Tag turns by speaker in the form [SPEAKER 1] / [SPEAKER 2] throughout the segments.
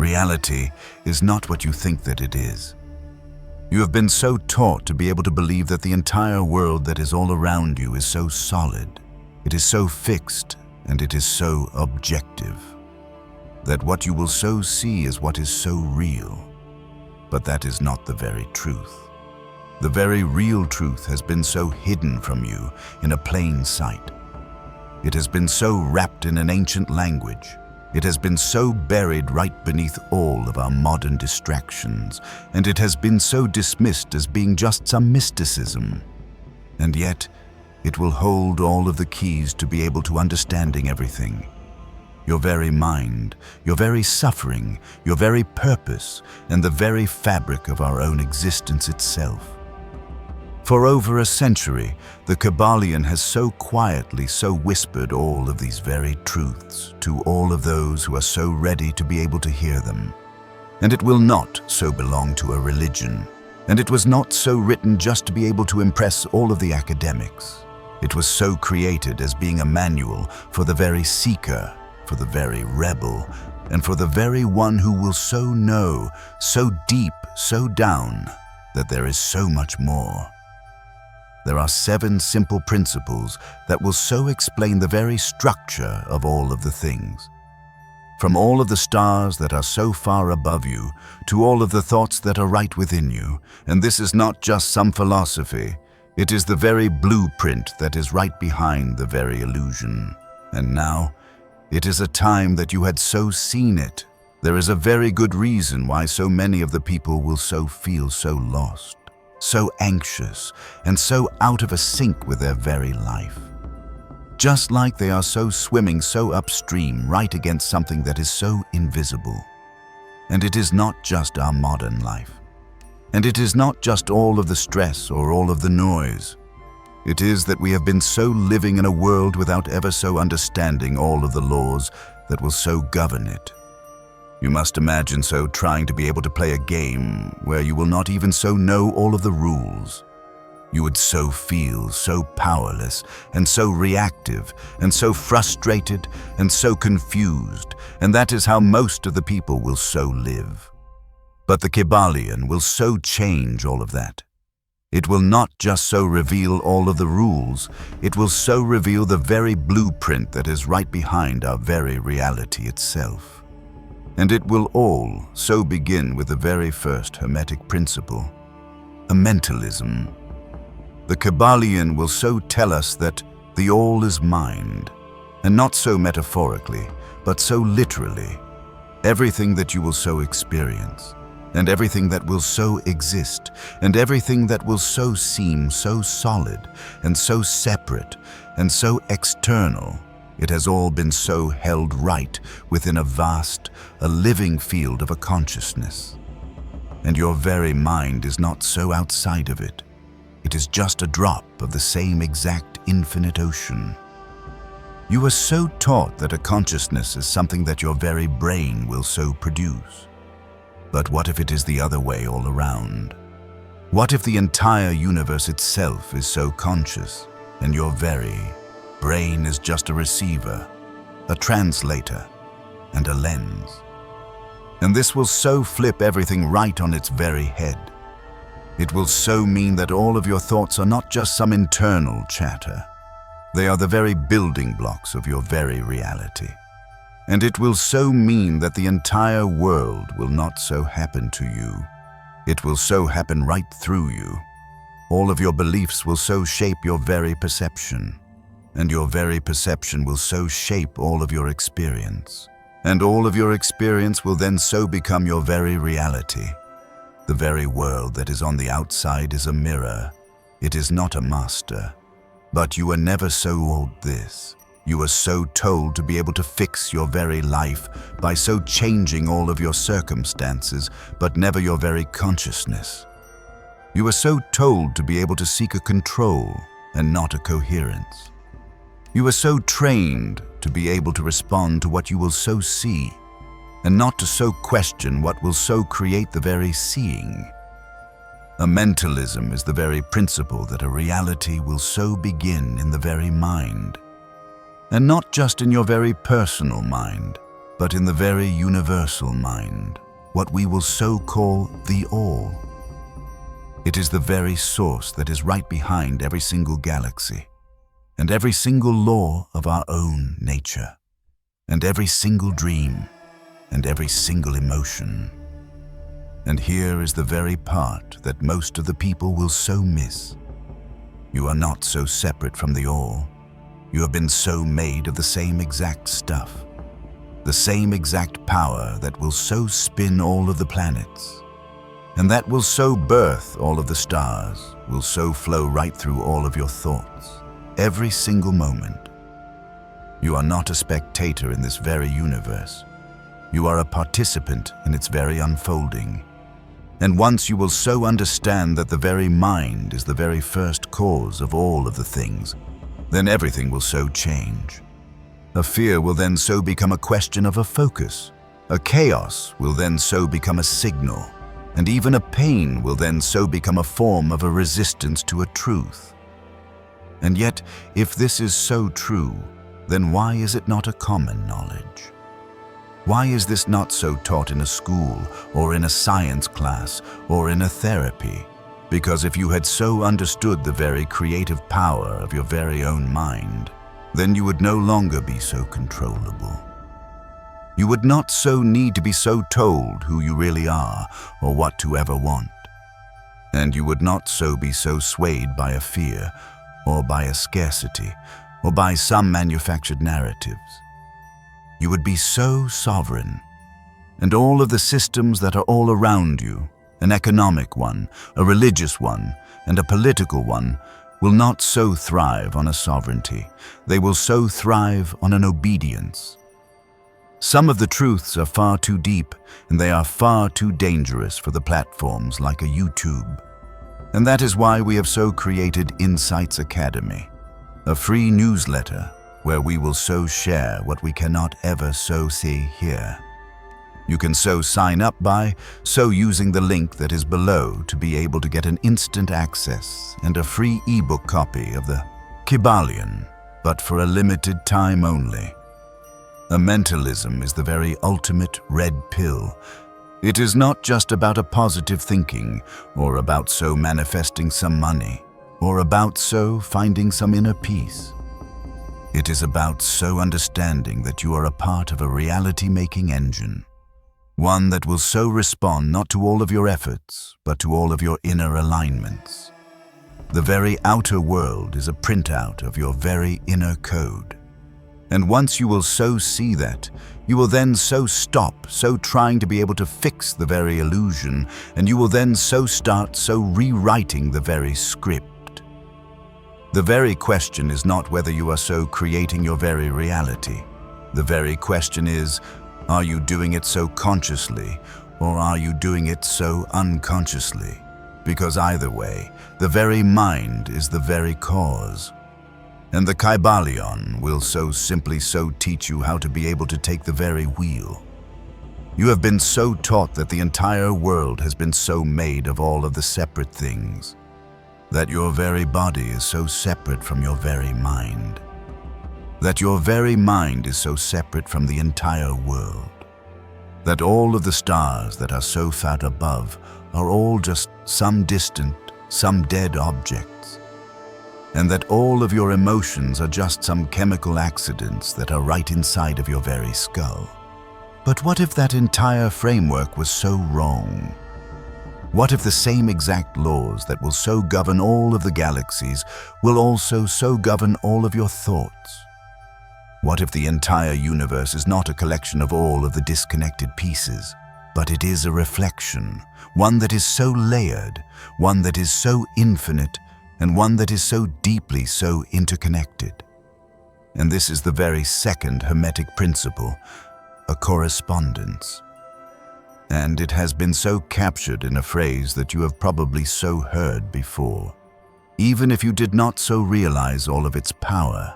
[SPEAKER 1] Reality is not what you think that it is. You have been so taught to be able to believe that the entire world that is all around you is so solid, it is so fixed, and it is so objective, that what you will so see is what is so real. But that is not the very truth. The very real truth has been so hidden from you in a plain sight. It has been so wrapped in an ancient language. It has been so buried right beneath all of our modern distractions, and it has been so dismissed as being just some mysticism. And yet, it will hold all of the keys to be able to understanding everything. Your very mind, your very suffering, your very purpose, and the very fabric of our own existence itself. For over a century, the Kybalion has so quietly so whispered all of these very truths to all of those who are so ready to be able to hear them. And it will not so belong to a religion. And it was not so written just to be able to impress all of the academics. It was so created as being a manual for the very seeker, for the very rebel, and for the very one who will so know, so deep, so down, that there is so much more. There are 7 simple principles that will so explain the very structure of all of the things. From all of the stars that are so far above you, to all of the thoughts that are right within you, and this is not just some philosophy, it is the very blueprint that is right behind the very illusion. And now, it is a time that you had so seen it. There is a very good reason why so many of the people will so feel so lost, so anxious, and so out of a sync with their very life. Just like they are so swimming so upstream right against something that is so invisible. And it is not just our modern life. And it is not just all of the stress or all of the noise. It is that we have been so living in a world without ever so understanding all of the laws that will so govern it. You must imagine so trying to be able to play a game where you will not even so know all of the rules. You would so feel so powerless and so reactive and so frustrated and so confused, and that is how most of the people will so live. But the Kybalion will so change all of that. It will not just so reveal all of the rules, it will so reveal the very blueprint that is right behind our very reality itself. And it will all so begin with the very first Hermetic principle, a mentalism. The Kybalion will so tell us that the all is mind, and not so metaphorically, but so literally. Everything that you will so experience, and everything that will so exist, and everything that will so seem so solid, and so separate, and so external, it has all been so held right within a vast, a living field of a consciousness. And your very mind is not so outside of it. It is just a drop of the same exact infinite ocean. You are so taught that a consciousness is something that your very brain will so produce. But what if it is the other way all around? What if the entire universe itself is so conscious, and your very brain is just a receiver, a translator, and a lens? And this will so flip everything right on its very head. It will so mean that all of your thoughts are not just some internal chatter. They are the very building blocks of your very reality. And it will so mean that the entire world will not so happen to you. It will so happen right through you. All of your beliefs will so shape your very perception. And your very perception will so shape all of your experience. And all of your experience will then so become your very reality. The very world that is on the outside is a mirror. It is not a master. But you were never so old this. You were so told to be able to fix your very life by so changing all of your circumstances, but never your very consciousness. You were so told to be able to seek a control and not a coherence. You are so trained to be able to respond to what you will so see, and not to so question what will so create the very seeing. A mentalism is the very principle that a reality will so begin in the very mind. And not just in your very personal mind, but in the very universal mind, what we will so call the All. It is the very source that is right behind every single galaxy, and every single law of our own nature, and every single dream, and every single emotion. And here is the very part that most of the people will so miss. You are not so separate from the All. You have been so made of the same exact stuff, the same exact power that will so spin all of the planets, and that will so birth all of the stars, will so flow right through all of your thoughts, every single moment. You are not a spectator in this very universe. You are a participant in its very unfolding. And once you will so understand that the very mind is the very first cause of all of the things, then everything will so change. A fear will then so become a question of a focus. A chaos will then so become a signal. And even a pain will then so become a form of a resistance to a truth. And yet, if this is so true, then why is it not a common knowledge? Why is this not so taught in a school, or in a science class, or in a therapy? Because if you had so understood the very creative power of your very own mind, then you would no longer be so controllable. You would not so need to be so told who you really are or what to ever want. And you would not so be so swayed by a fear or by a scarcity or by some manufactured narratives. You would be so sovereign, and all of the systems that are all around you, an economic one, a religious one, and a political one, will not so thrive on a sovereignty. They will so thrive on an obedience. Some of the truths are far too deep, and they are far too dangerous for the platforms like a YouTube. And that is why we have so created Insights Academy, a free newsletter where we will so share what we cannot ever so see here. You can so sign up by so using the link that is below to be able to get an instant access and a free ebook copy of the Kybalion, but for a limited time only. A mentalism is the very ultimate red pill. It is not just about a positive thinking, or about so manifesting some money, or about so finding some inner peace. It is about so understanding that you are a part of a reality-making engine, one that will so respond not to all of your efforts, but to all of your inner alignments. The very outer world is a printout of your very inner code. And once you will so see that, you will then so stop so trying to be able to fix the very illusion, and you will then so start so rewriting the very script. The very question is not whether you are so creating your very reality. The very question is, are you doing it so consciously, or are you doing it so unconsciously? Because either way, the very mind is the very cause. And the Kybalion will so simply so teach you how to be able to take the very wheel. You have been so taught that the entire world has been so made of all of the separate things, that your very body is so separate from your very mind, that your very mind is so separate from the entire world, that all of the stars that are so far above are all just some distant, some dead objects, and that all of your emotions are just some chemical accidents that are right inside of your very skull. But what if that entire framework was so wrong? What if the same exact laws that will so govern all of the galaxies will also so govern all of your thoughts? What if the entire universe is not a collection of all of the disconnected pieces, but it is a reflection, one that is so layered, one that is so infinite, and one that is so deeply so interconnected? And this is the very second Hermetic principle, a correspondence. And it has been so captured in a phrase that you have probably so heard before, even if you did not so realize all of its power.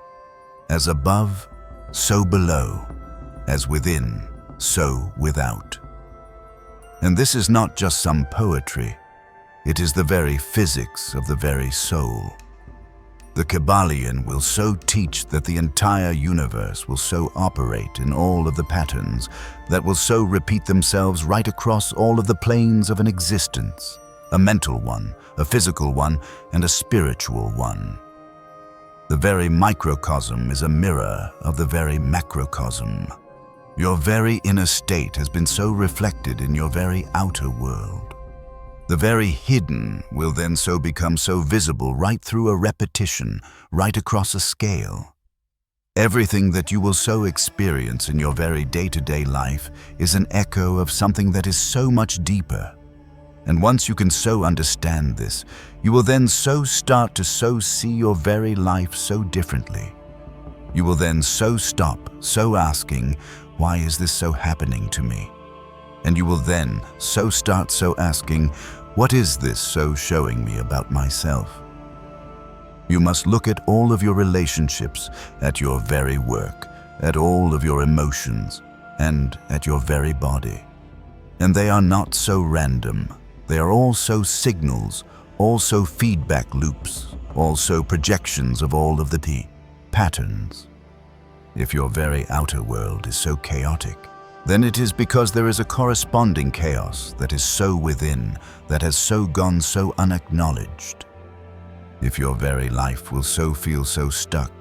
[SPEAKER 1] As above, so below, as within, so without. And this is not just some poetry, it is the very physics of the very soul. The Kybalion will so teach that the entire universe will so operate in all of the patterns that will so repeat themselves right across all of the planes of an existence, a mental one, a physical one, and a spiritual one. The very microcosm is a mirror of the very macrocosm. Your very inner state has been so reflected in your very outer world. The very hidden will then so become so visible right through a repetition, right across a scale. Everything that you will so experience in your very day-to-day life is an echo of something that is so much deeper. And once you can so understand this, you will then so start to so see your very life so differently. You will then so stop, so asking, why is this so happening to me? And you will then so start so asking, what is this so showing me about myself? You must look at all of your relationships, at your very work, at all of your emotions, and at your very body. And they are not so random. They are also signals, also feedback loops, also projections of all of the patterns. If your very outer world is so chaotic, then it is because there is a corresponding chaos that is so within, that has so gone so unacknowledged. If your very life will so feel so stuck,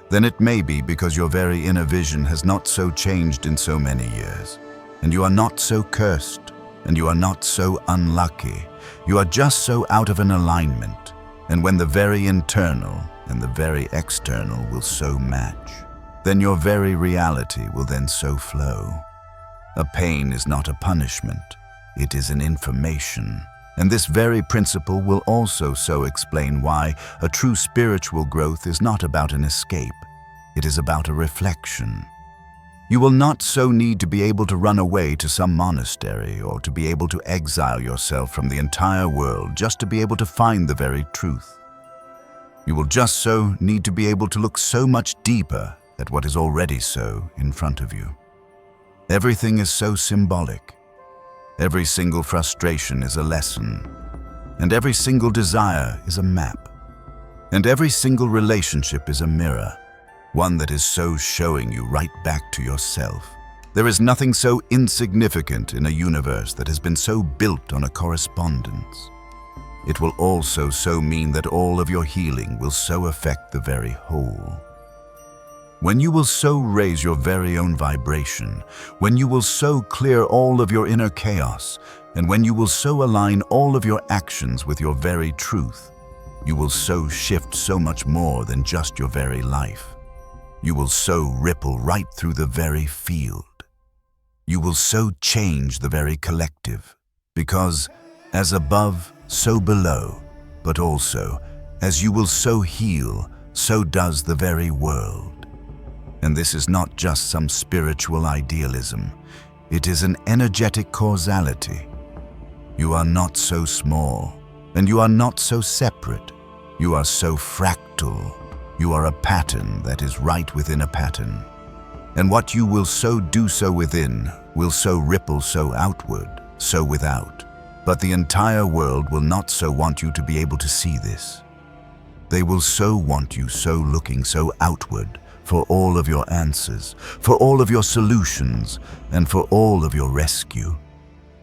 [SPEAKER 1] then it may be because your very inner vision has not so changed in so many years, and you are not so cursed, and you are not so unlucky. You are just so out of an alignment, and when the very internal and the very external will so match, then your very reality will then so flow. A pain is not a punishment, it is an information. And this very principle will also so explain why a true spiritual growth is not about an escape, it is about a reflection. You will not so need to be able to run away to some monastery or to be able to exile yourself from the entire world just to be able to find the very truth. You will just so need to be able to look so much deeper at what is already so in front of you. Everything is so symbolic. Every single frustration is a lesson, and every single desire is a map, and every single relationship is a mirror, one that is so showing you right back to yourself. There is nothing so insignificant in a universe that has been so built on a correspondence. It will also so mean that all of your healing will so affect the very whole. When you will so raise your very own vibration, when you will so clear all of your inner chaos, and when you will so align all of your actions with your very truth, you will so shift so much more than just your very life. You will so ripple right through the very field. You will so change the very collective, because as above, so below, but also as you will so heal, so does the very world. And this is not just some spiritual idealism. It is an energetic causality. You are not so small, and you are not so separate. You are so fractal. You are a pattern that is right within a pattern. And what you will so do so within will so ripple so outward, so without. But the entire world will not so want you to be able to see this. They will so want you so looking so outward, for all of your answers, for all of your solutions, and for all of your rescue.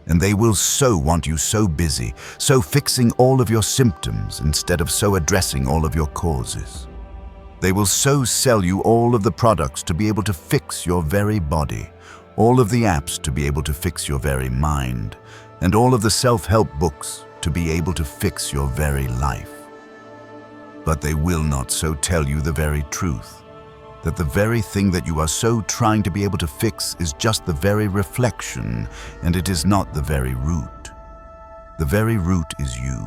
[SPEAKER 1] And they will so want you so busy, so fixing all of your symptoms instead of so addressing all of your causes. They will so sell you all of the products to be able to fix your very body, all of the apps to be able to fix your very mind, and all of the self-help books to be able to fix your very life. But they will not so tell you the very truth, that the very thing that you are so trying to be able to fix is just the very reflection, and it is not the very root. The very root is you,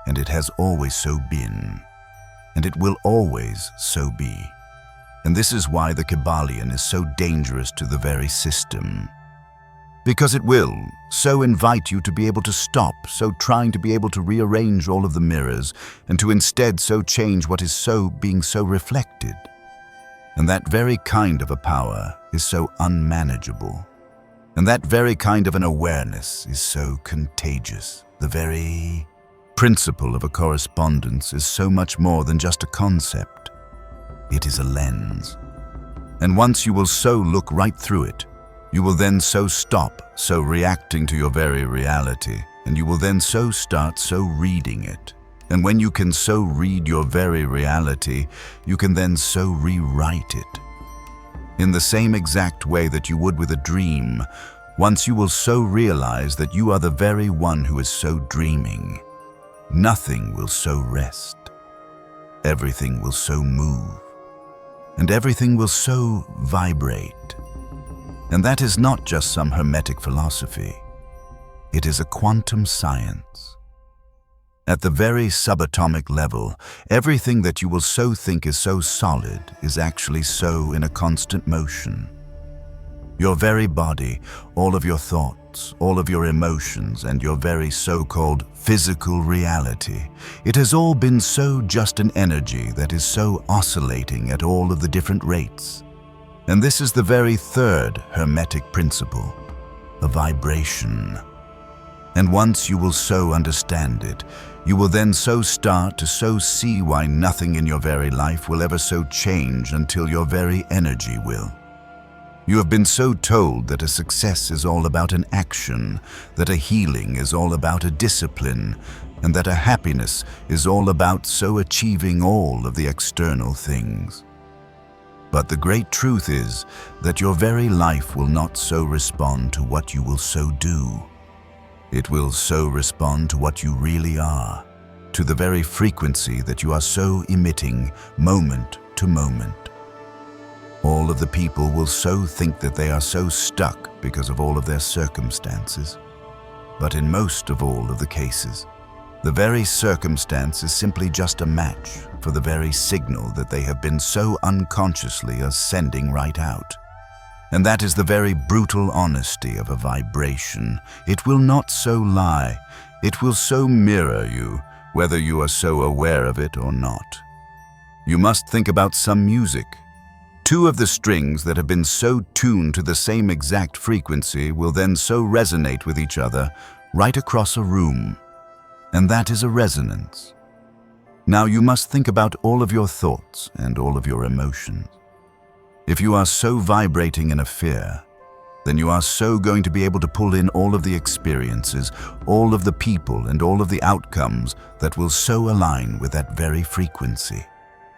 [SPEAKER 1] and it has always so been, and it will always so be. And this is why the Kybalion is so dangerous to the very system. Because it will so invite you to be able to stop so trying to be able to rearrange all of the mirrors, and to instead so change what is so being so reflected. And that very kind of a power is so unmanageable. And that very kind of an awareness is so contagious. The very principle of a correspondence is so much more than just a concept. It is a lens. And once you will so look right through it, you will then so stop so reacting to your very reality, and you will then so start so reading it. And when you can so read your very reality, you can then so rewrite it. In the same exact way that you would with a dream, once you will so realize that you are the very one who is so dreaming, nothing will so rest. Everything will so move. And everything will so vibrate. And that is not just some Hermetic philosophy. It is a quantum science. At the very subatomic level, everything that you will so think is so solid is actually so in a constant motion. Your very body, all of your thoughts, all of your emotions, and your very so-called physical reality, it has all been so just an energy that is so oscillating at all of the different rates. And this is the very third Hermetic principle, a vibration. And once you will so understand it, you will then so start to so see why nothing in your very life will ever so change until your very energy will. You have been so told that a success is all about an action, that a healing is all about a discipline, and that a happiness is all about so achieving all of the external things. But the great truth is that your very life will not so respond to what you will so do. It will so respond to what you really are, to the very frequency that you are so emitting moment to moment. All of the people will so think that they are so stuck because of all of their circumstances. But in most of all of the cases, the very circumstance is simply just a match for the very signal that they have been so unconsciously sending right out. And that is the very brutal honesty of a vibration. It will not so lie. It will so mirror you, whether you are so aware of it or not. You must think about some music. Two of the strings that have been so tuned to the same exact frequency will then so resonate with each other right across a room. And that is a resonance. Now you must think about all of your thoughts and all of your emotions. If you are so vibrating in a fear, then you are so going to be able to pull in all of the experiences, all of the people, and all of the outcomes that will so align with that very frequency.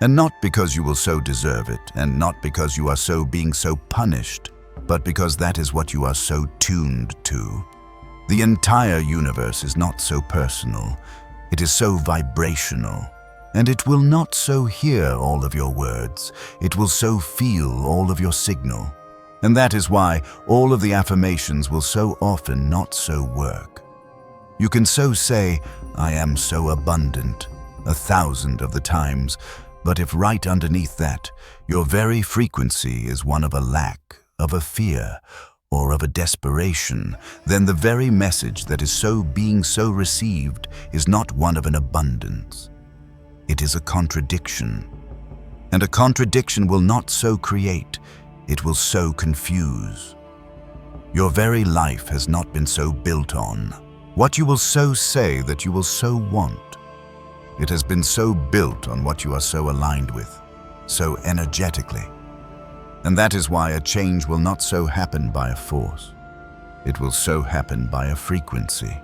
[SPEAKER 1] And not because you will so deserve it, and not because you are so being so punished, but because that is what you are so tuned to. The entire universe is not so personal, it is so vibrational. And it will not so hear all of your words, it will so feel all of your signal. And that is why all of the affirmations will so often not so work. You can so say, I am so abundant, 1,000 of the times, but if right underneath that, your very frequency is one of a lack, of a fear, or of a desperation, then the very message that is so being so received is not one of an abundance. It is a contradiction. And a contradiction will not so create, it will so confuse. Your very life has not been so built on what you will so say that you will so want. It has been so built on what you are so aligned with, so energetically. And that is why a change will not so happen by a force. It will so happen by a frequency.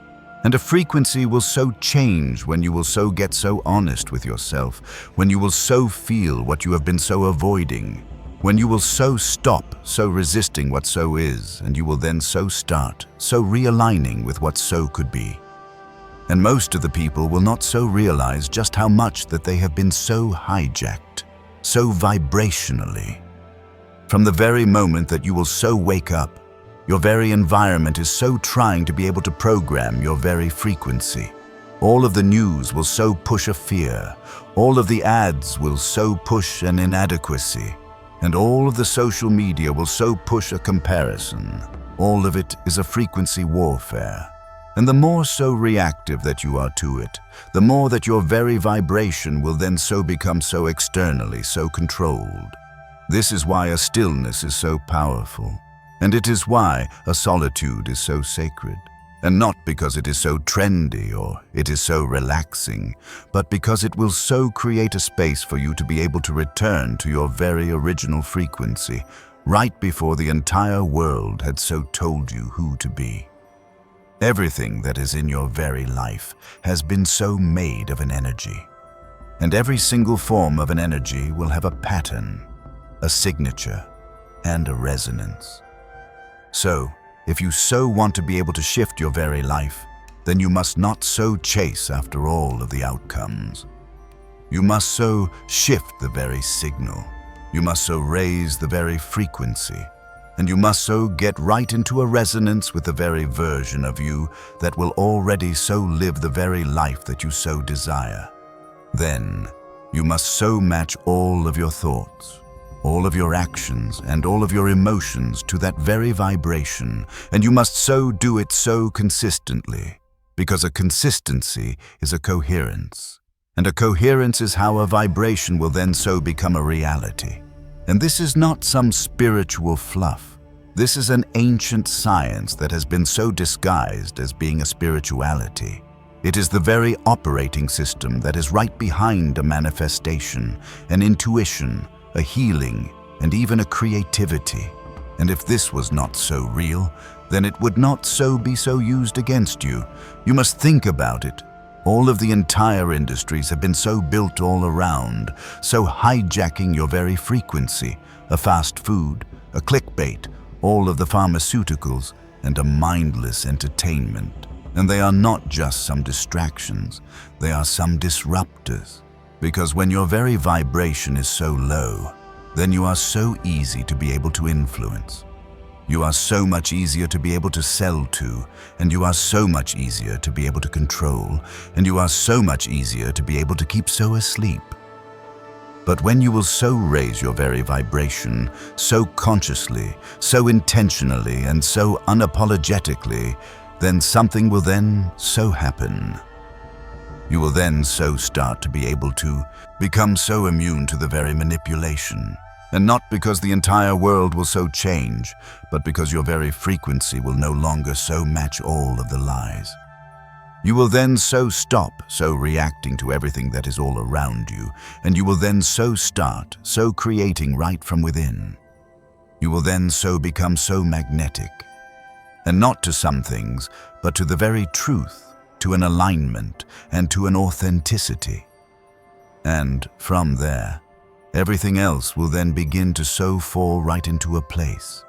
[SPEAKER 1] And a frequency will so change when you will so get so honest with yourself, when you will so feel what you have been so avoiding, when you will so stop so resisting what so is, and you will then so start so realigning with what so could be. And most of the people will not so realize just how much that they have been so hijacked, so vibrationally. From the very moment that you will so wake up, your very environment is so trying to be able to program your very frequency. All of the news will so push a fear, all of the ads will so push an inadequacy, and all of the social media will so push a comparison. All of it is a frequency warfare. And the more so reactive that you are to it, the more that your very vibration will then so become so externally so controlled. This is why a stillness is so powerful. And it is why a solitude is so sacred. And not because it is so trendy or it is so relaxing, but because it will so create a space for you to be able to return to your very original frequency, right before the entire world had so told you who to be. Everything that is in your very life has been so made of an energy. And every single form of an energy will have a pattern, a signature, and a resonance. So, if you so want to be able to shift your very life, then you must not so chase after all of the outcomes. You must so shift the very signal. You must so raise the very frequency. And you must so get right into a resonance with the very version of you that will already so live the very life that you so desire. Then, you must so match all of your thoughts, all of your actions, and all of your emotions to that very vibration, and you must so do it so consistently, because a consistency is a coherence, and a coherence is how a vibration will then so become a reality. And this is not some spiritual fluff. This is an ancient science that has been so disguised as being a spirituality. It is the very operating system that is right behind a manifestation, an intuition, a healing, and even a creativity. And if this was not so real, then it would not so be so used against you. You must think about it. All of the entire industries have been so built all around, so hijacking your very frequency, a fast food, a clickbait, all of the pharmaceuticals, and a mindless entertainment. And they are not just some distractions, they are some disruptors. Because when your very vibration is so low, then you are so easy to be able to influence. You are so much easier to be able to sell to, and you are so much easier to be able to control, and you are so much easier to be able to keep so asleep. But when you will so raise your very vibration, so consciously, so intentionally, and so unapologetically, then something will then so happen. You will then so start to be able to become so immune to the very manipulation. And not because the entire world will so change, but because your very frequency will no longer so match all of the lies. You will then so stop so reacting to everything that is all around you, and you will then so start so creating right from within. You will then so become so magnetic, and not to some things, but to the very truth, to an alignment, and to an authenticity. And from there, everything else will then begin to so fall right into a place.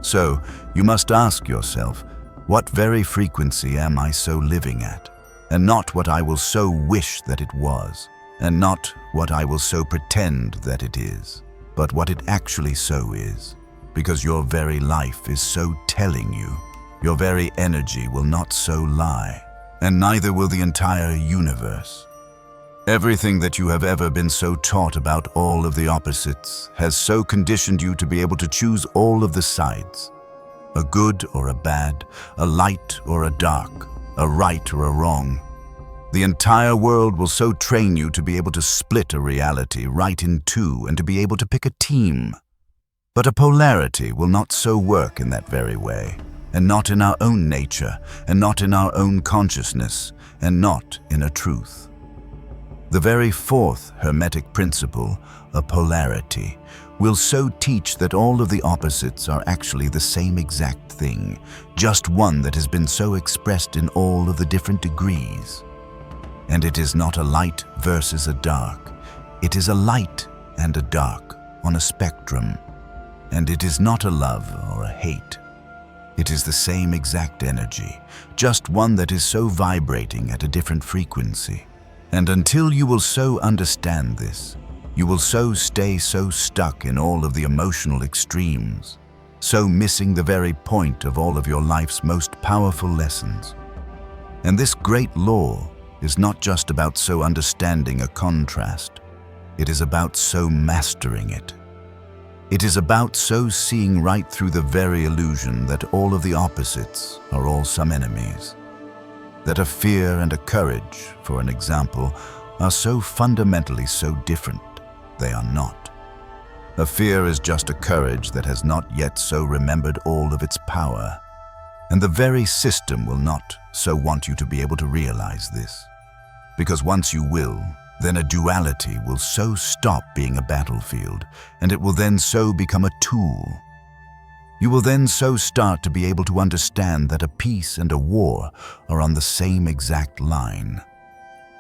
[SPEAKER 1] So, you must ask yourself, what very frequency am I so living at? And not what I will so wish that it was, and not what I will so pretend that it is, but what it actually so is. Because your very life is so telling you, your very energy will not so lie, and neither will the entire universe. Everything that you have ever been so taught about all of the opposites has so conditioned you to be able to choose all of the sides. A good or a bad, a light or a dark, a right or a wrong. The entire world will so train you to be able to split a reality right in two and to be able to pick a team. But a polarity will not so work in that very way, and not in our own nature, and not in our own consciousness, and not in a truth. The very fourth Hermetic principle, a polarity, will so teach that all of the opposites are actually the same exact thing, just one that has been so expressed in all of the different degrees. And it is not a light versus a dark. It is a light and a dark on a spectrum. And it is not a love or a hate. It is the same exact energy, just one that is so vibrating at a different frequency. And until you will so understand this, you will so stay so stuck in all of the emotional extremes, so missing the very point of all of your life's most powerful lessons. And this great law is not just about so understanding a contrast, it is about so mastering it. It is about so seeing right through the very illusion that all of the opposites are all some enemies. That a fear and a courage, for an example, are so fundamentally so different. They are not. A fear is just a courage that has not yet so remembered all of its power. And the very system will not so want you to be able to realize this. Because once you will, then a duality will so stop being a battlefield, and it will then so become a tool. You will then so start to be able to understand that a peace and a war are on the same exact line,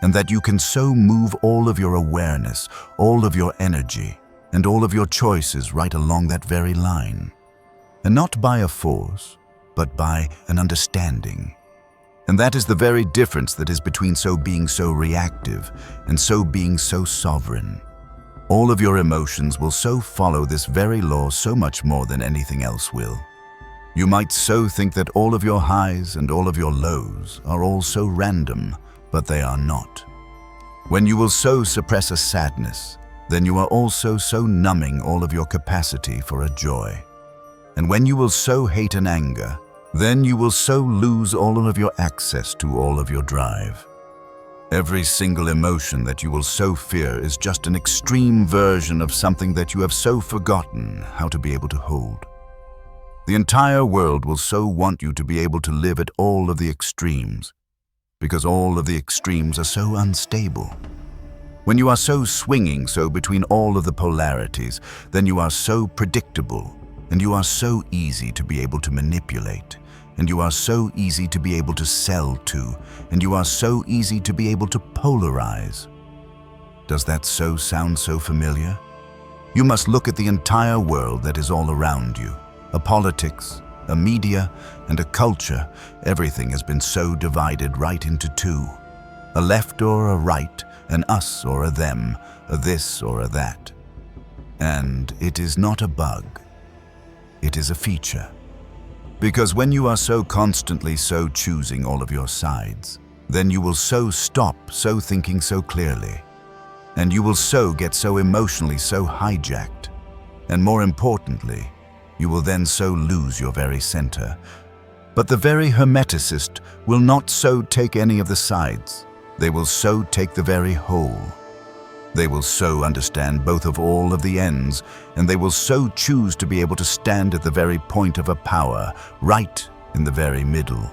[SPEAKER 1] and that you can so move all of your awareness, all of your energy, and all of your choices right along that very line. And not by a force, but by an understanding. And that is the very difference that is between so being so reactive and so being so sovereign. All of your emotions will so follow this very law so much more than anything else will. You might so think that all of your highs and all of your lows are all so random, but they are not. When you will so suppress a sadness, then you are also so numbing all of your capacity for a joy. And when you will so hate an anger, then you will so lose all of your access to all of your drive. Every single emotion that you will so fear is just an extreme version of something that you have so forgotten how to be able to hold. The entire world will so want you to be able to live at all of the extremes, because all of the extremes are so unstable. When you are so swinging so between all of the polarities, then you are so predictable, and you are so easy to be able to manipulate, and you are so easy to be able to sell to, and you are so easy to be able to polarize. Does that so sound so familiar? You must look at the entire world that is all around you. A politics, a media, and a culture. Everything has been so divided right into two. A left or a right, an us or a them, a this or a that. And it is not a bug. It is a feature. Because when you are so constantly so choosing all of your sides, then you will so stop so thinking so clearly. And you will so get so emotionally so hijacked. And more importantly, you will then so lose your very center. But the very Hermeticist will not so take any of the sides. They will so take the very whole. They will so understand both of all of the ends, and they will so choose to be able to stand at the very point of a power, right in the very middle.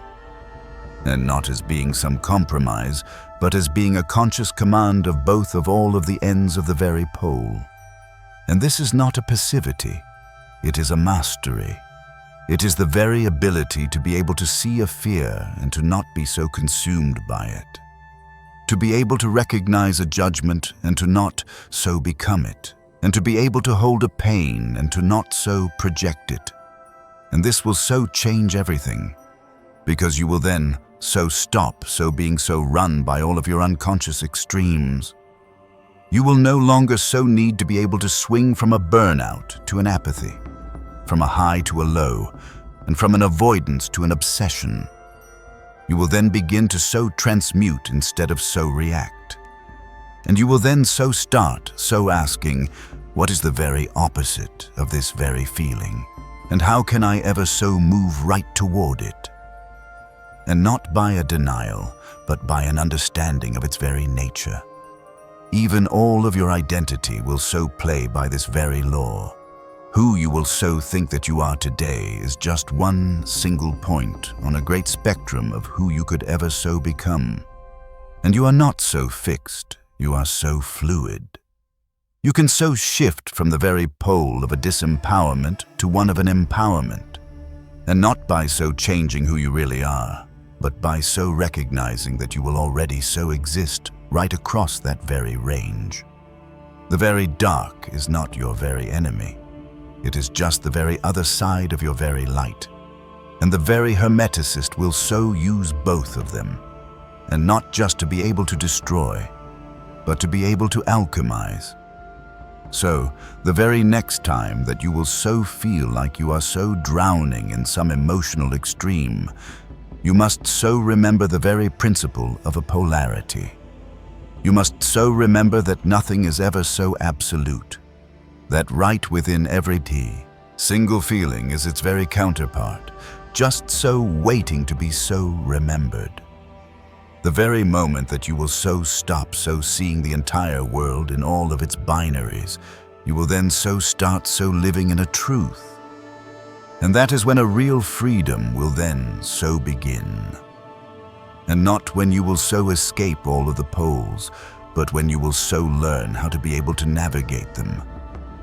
[SPEAKER 1] And not as being some compromise, but as being a conscious command of both of all of the ends of the very pole. And this is not a passivity, it is a mastery. It is the very ability to be able to see a fear and to not be so consumed by it. To be able to recognize a judgment and to not so become it, and to be able to hold a pain and to not so project it. And this will so change everything, because you will then so stop so being so run by all of your unconscious extremes. You will no longer so need to be able to swing from a burnout to an apathy, from a high to a low, and from an avoidance to an obsession. You will then begin to so transmute instead of so react. And you will then so start so asking, what is the very opposite of this very feeling? And how can I ever so move right toward it? And not by a denial, but by an understanding of its very nature. Even all of your identity will so play by this very law. Who you will so think that you are today is just one single point on a great spectrum of who you could ever so become. And you are not so fixed, you are so fluid. You can so shift from the very pole of a disempowerment to one of an empowerment. And not by so changing who you really are, but by so recognizing that you will already so exist right across that very range. The very dark is not your very enemy. It is just the very other side of your very light. And the very Hermeticist will so use both of them, and not just to be able to destroy, but to be able to alchemize. So, the very next time that you will so feel like you are so drowning in some emotional extreme, you must so remember the very principle of a polarity. You must so remember that nothing is ever so absolute. That right within every single feeling is its very counterpart, just so waiting to be so remembered. The very moment that you will so stop so seeing the entire world in all of its binaries, you will then so start so living in a truth. And that is when a real freedom will then so begin. And not when you will so escape all of the poles, but when you will so learn how to be able to navigate them.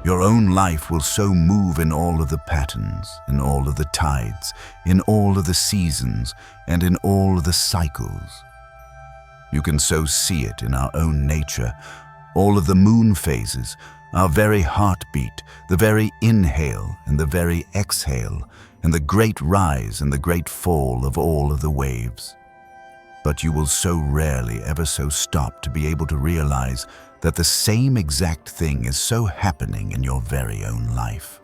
[SPEAKER 1] Your own life will so move in all of the patterns, in all of the tides, in all of the seasons, and in all of the cycles. You can so see it in our own nature, all of the moon phases, our very heartbeat, the very inhale and the very exhale, and the great rise and the great fall of all of the waves. But you will so rarely ever so stop to be able to realize that the same exact thing is so happening in your very own life.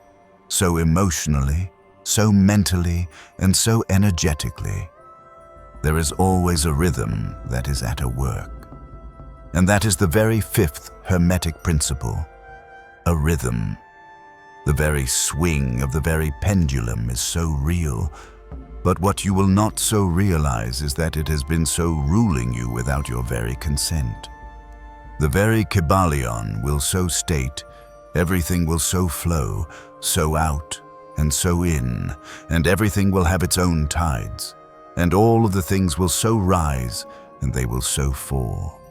[SPEAKER 1] So emotionally, so mentally, and so energetically. There is always a rhythm that is at work. And that is the very fifth Hermetic principle, a rhythm. The very swing of the very pendulum is so real, but what you will not so realize is that it has been so ruling you without your very consent. The very Kybalion will so state, everything will so flow, so out and so in, and everything will have its own tides, and all of the things will so rise and they will so fall.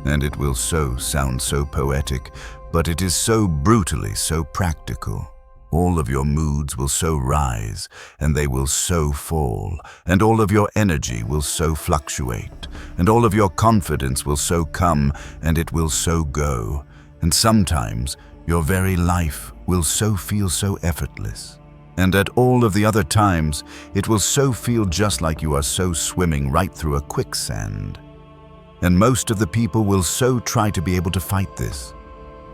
[SPEAKER 1] And it will so sound so poetic, but it is so brutally so practical. All of your moods will so rise, and they will so fall, and all of your energy will so fluctuate, and all of your confidence will so come, and it will so go, and sometimes your very life will so feel so effortless. And at all of the other times, it will so feel just like you are so swimming right through a quicksand. And most of the people will so try to be able to fight this.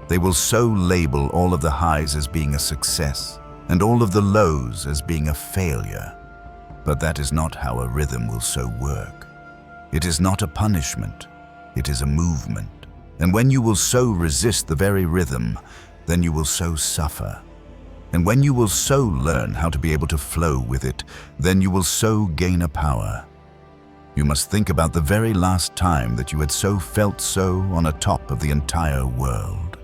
[SPEAKER 1] They will so label all of the highs as being a success and all of the lows as being a failure. But that is not how a rhythm will so work. It is not a punishment, it is a movement. And when you will so resist the very rhythm, then you will so suffer. And when you will so learn how to be able to flow with it, then you will so gain a power. You must think about the very last time that you had so felt so on a top of the entire world.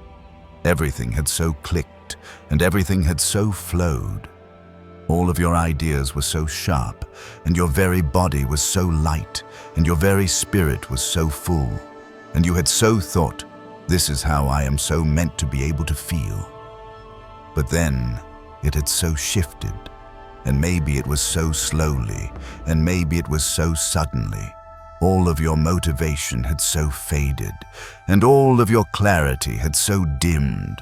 [SPEAKER 1] Everything had so clicked, and everything had so flowed. All of your ideas were so sharp, and your very body was so light, and your very spirit was so full. And you had so thought, this is how I am so meant to be able to feel. But then it had so shifted, and maybe it was so slowly, and maybe it was so suddenly. All of your motivation had so faded, and all of your clarity had so dimmed,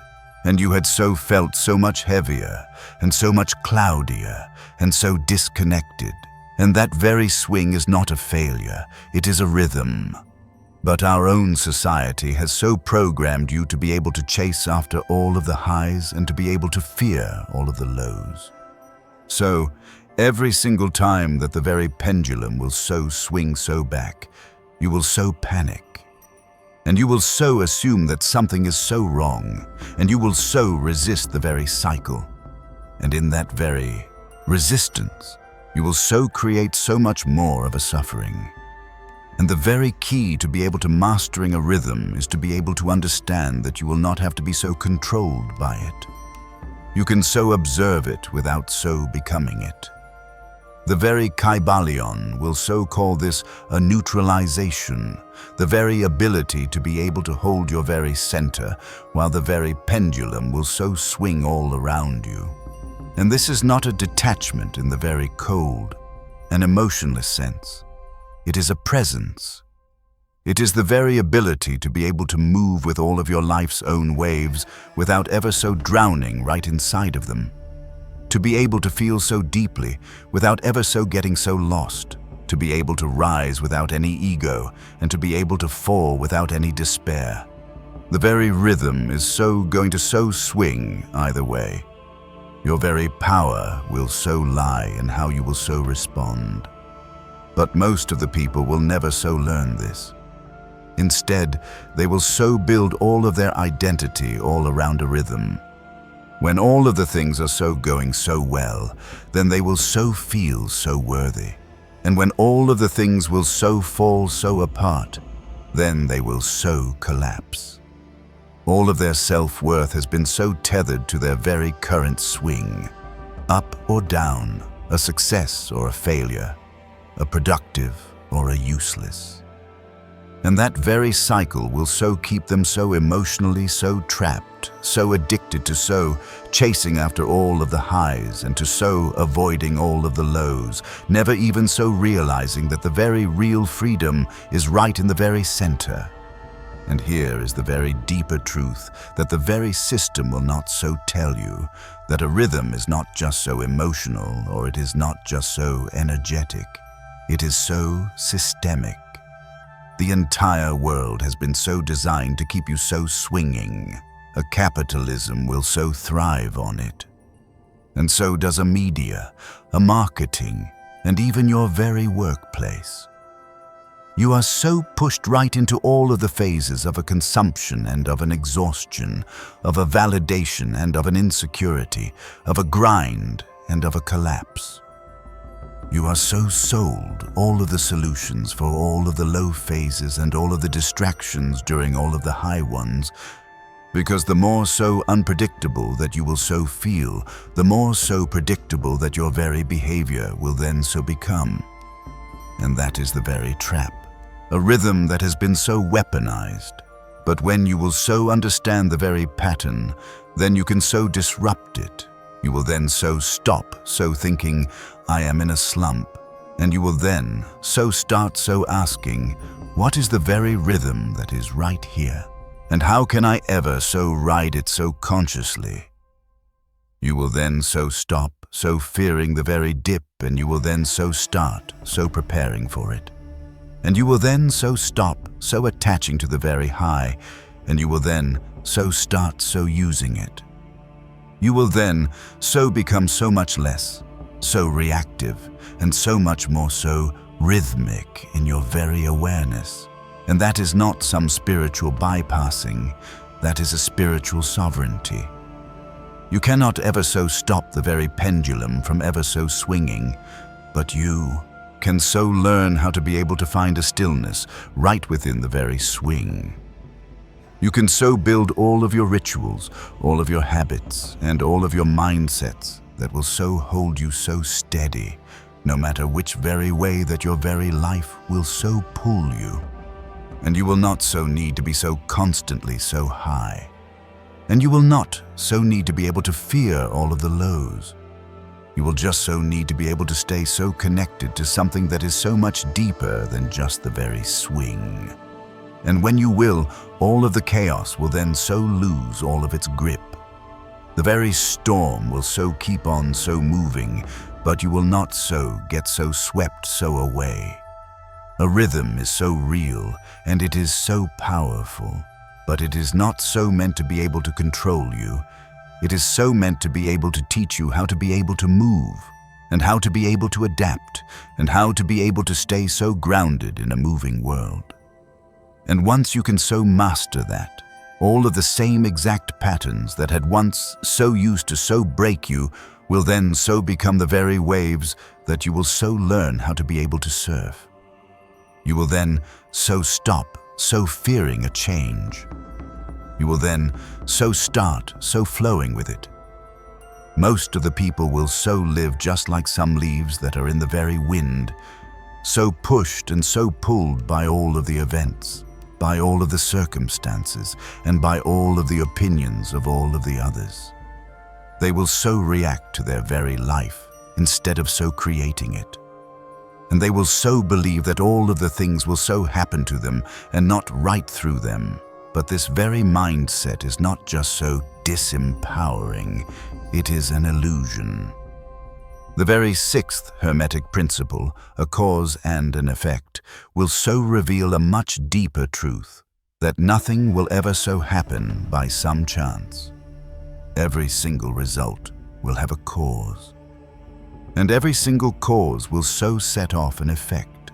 [SPEAKER 1] and you had so felt so much heavier, and so much cloudier, and so disconnected. And that very swing is not a failure, it is a rhythm. But our own society has so programmed you to be able to chase after all of the highs and to be able to fear all of the lows. So, every single time that the very pendulum will so swing so back, you will so panic. And you will so assume that something is so wrong, and you will so resist the very cycle. And in that very resistance, you will so create so much more of a suffering. And the very key to be able to mastering a rhythm is to be able to understand that you will not have to be so controlled by it. You can so observe it without so becoming it. The very Kybalion will so call this a neutralization, the very ability to be able to hold your very center, while the very pendulum will so swing all around you. And this is not a detachment in the very cold, an emotionless sense. It is a presence. It is the very ability to be able to move with all of your life's own waves without ever so drowning right inside of them. To be able to feel so deeply without ever so getting so lost. To be able to rise without any ego and to be able to fall without any despair. The very rhythm is so going to so swing either way. Your very power will so lie in how you will so respond. But most of the people will never so learn this. Instead, they will so build all of their identity all around a rhythm. When all of the things are so going so well, then they will so feel so worthy. And when all of the things will so fall so apart, then they will so collapse. All of their self-worth has been so tethered to their very current swing. up or down, a success or a failure, a productive or a useless. And that very cycle will so keep them so emotionally so trapped, so addicted to so chasing after all of the highs and to so avoiding all of the lows, never even so realizing that the very real freedom is right in the very center. And here is the very deeper truth that the very system will not so tell you, that a rhythm is not just so emotional or it is not just so energetic, it is so systemic. The entire world has been so designed to keep you so swinging. A capitalism will so thrive on it. And so does a media, a marketing, and even your very workplace. You are so pushed right into all of the phases of a consumption and of an exhaustion, of a validation and of an insecurity, of a grind and of a collapse. You are so sold all of the solutions for all of the low phases and all of the distractions during all of the high ones, because the more so unpredictable that you will so feel, the more so predictable that your very behavior will then so become. And that is the very trap. A rhythm that has been so weaponized. But when you will so understand the very pattern, then you can so disrupt it. You will then so stop so thinking, I am in a slump. And you will then so start so asking, what is the very rhythm that is right here? And how can I ever so ride it so consciously? You will then so stop so fearing the very dip, and you will then so start so preparing for it. And you will then so stop so attaching to the very high, and you will then so start so using it. You will then so become so much less, so reactive, and so much more so rhythmic in your very awareness. And that is not some spiritual bypassing, that is a spiritual sovereignty. You cannot ever so stop the very pendulum from ever so swinging, but you can so learn how to be able to find a stillness right within the very swing. You can so build all of your rituals, all of your habits, and all of your mindsets that will so hold you so steady, no matter which very way that your very life will so pull you. And you will not so need to be so constantly so high. And you will not so need to be able to fear all of the lows. You will just so need to be able to stay so connected to something that is so much deeper than just the very swing. And when you will, all of the chaos will then so lose all of its grip. The very storm will so keep on so moving, but you will not so get so swept so away. A rhythm is so real, and it is so powerful, but it is not so meant to be able to control you. It is so meant to be able to teach you how to be able to move, and how to be able to adapt, and how to be able to stay so grounded in a moving world. And once you can so master that, all of the same exact patterns that had once so used to so break you will then so become the very waves that you will so learn how to be able to surf. You will then so stop so fearing a change. You will then so start so flowing with it. Most of the people will so live just like some leaves that are in the very wind, so pushed and so pulled by all of the events, by all of the circumstances, and by all of the opinions of all of the others. They will so react to their very life instead of so creating it. And they will so believe that all of the things will so happen to them and not right through them. But this very mindset is not just so disempowering, it is an illusion. The very sixth Hermetic principle, a cause and an effect, will so reveal a much deeper truth, that nothing will ever so happen by some chance. Every single result will have a cause. And every single cause will so set off an effect.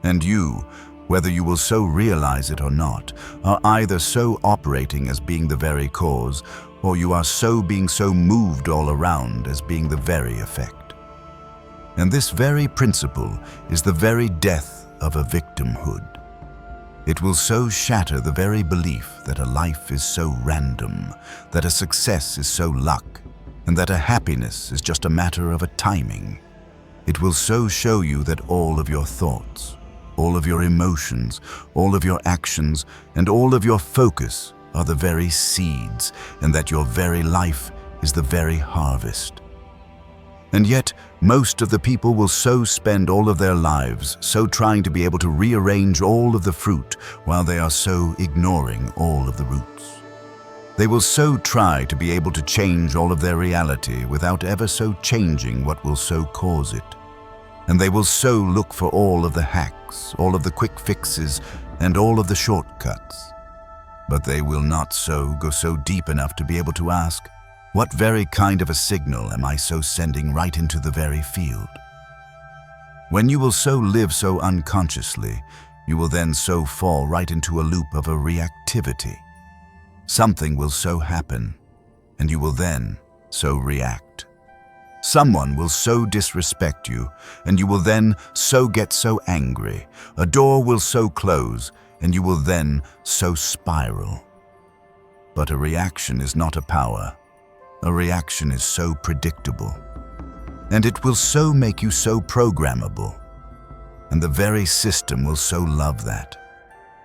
[SPEAKER 1] And you, whether you will so realize it or not, are either so operating as being the very cause, or you are so being so moved all around as being the very effect. And this very principle is the very death of a victimhood. It will so shatter the very belief that a life is so random, that a success is so luck, and that a happiness is just a matter of a timing. It will so show you that all of your thoughts, all of your emotions, all of your actions, and all of your focus are the very seeds, and that your very life is the very harvest. And yet, most of the people will so spend all of their lives so trying to be able to rearrange all of the fruit while they are so ignoring all of the roots. They will so try to be able to change all of their reality without ever so changing what will so cause it. And they will so look for all of the hacks, all of the quick fixes, and all of the shortcuts. But they will not so go so deep enough to be able to ask, what very kind of a signal am I so sending right into the very field? When you will so live so unconsciously, you will then so fall right into a loop of a reactivity. Something will so happen, and you will then so react. Someone will so disrespect you, and you will then so get so angry. A door will so close, and you will then so spiral. But a reaction is not a power. A reaction is so predictable, and it will so make you so programmable. And the very system will so love that.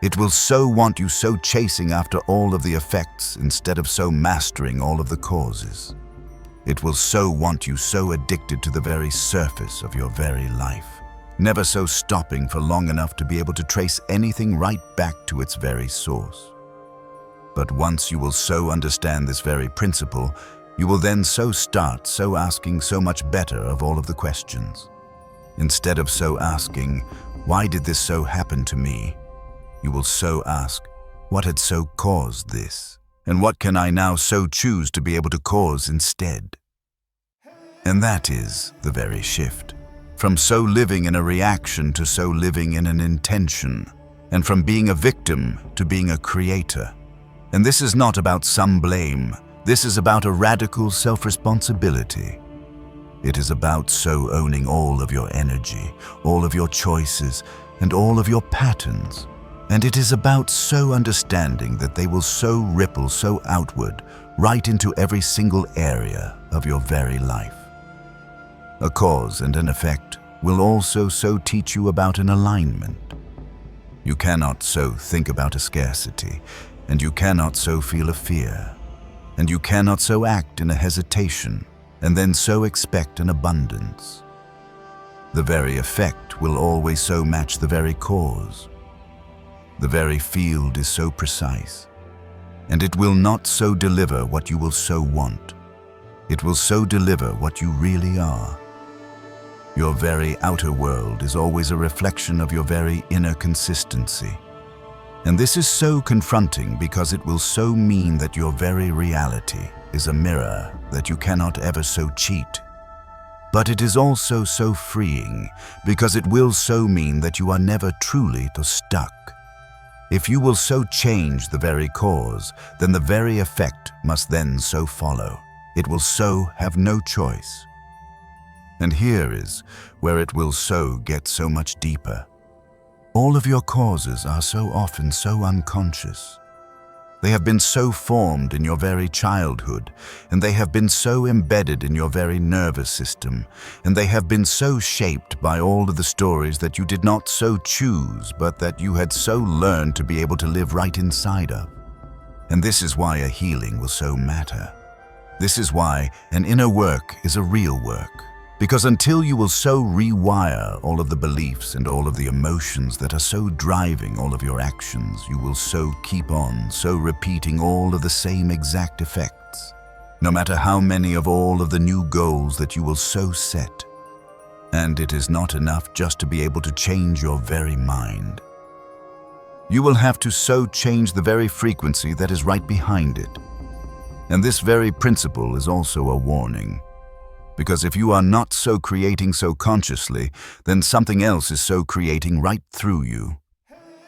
[SPEAKER 1] It will so want you so chasing after all of the effects instead of so mastering all of the causes. It will so want you so addicted to the very surface of your very life, never so stopping for long enough to be able to trace anything right back to its very source. But once you will so understand this very principle, you will then so start so asking so much better of all of the questions. Instead of so asking, why did this so happen to me? You will so ask, what had so caused this? And what can I now so choose to be able to cause instead? And that is the very shift. From so living in a reaction to so living in an intention. And from being a victim to being a creator. And this is not about some blame. This is about a radical self-responsibility. It is about so owning all of your energy, all of your choices, and all of your patterns. And it is about so understanding that they will so ripple so outward, right into every single area of your very life. A cause and an effect will also so teach you about an alignment. You cannot so think about a scarcity, and you cannot so feel a fear. And you cannot so act in a hesitation, and then so expect an abundance. The very effect will always so match the very cause. The very field is so precise, and it will not so deliver what you will so want. It will so deliver what you really are. Your very outer world is always a reflection of your very inner consistency. And this is so confronting because it will so mean that your very reality is a mirror that you cannot ever so cheat. But it is also so freeing because it will so mean that you are never truly stuck. If you will so change the very cause, then the very effect must then so follow. It will so have no choice. And here is where it will so get so much deeper. All of your causes are so often so unconscious. They have been so formed in your very childhood, and they have been so embedded in your very nervous system, and they have been so shaped by all of the stories that you did not so choose, but that you had so learned to be able to live right inside of. And this is why a healing will so matter. This is why an inner work is a real work. Because until you will so rewire all of the beliefs and all of the emotions that are so driving all of your actions, you will so keep on so repeating all of the same exact effects, no matter how many of all of the new goals that you will so set. And it is not enough just to be able to change your very mind. You will have to so change the very frequency that is right behind it. And this very principle is also a warning. Because if you are not so creating so consciously, then something else is so creating right through you.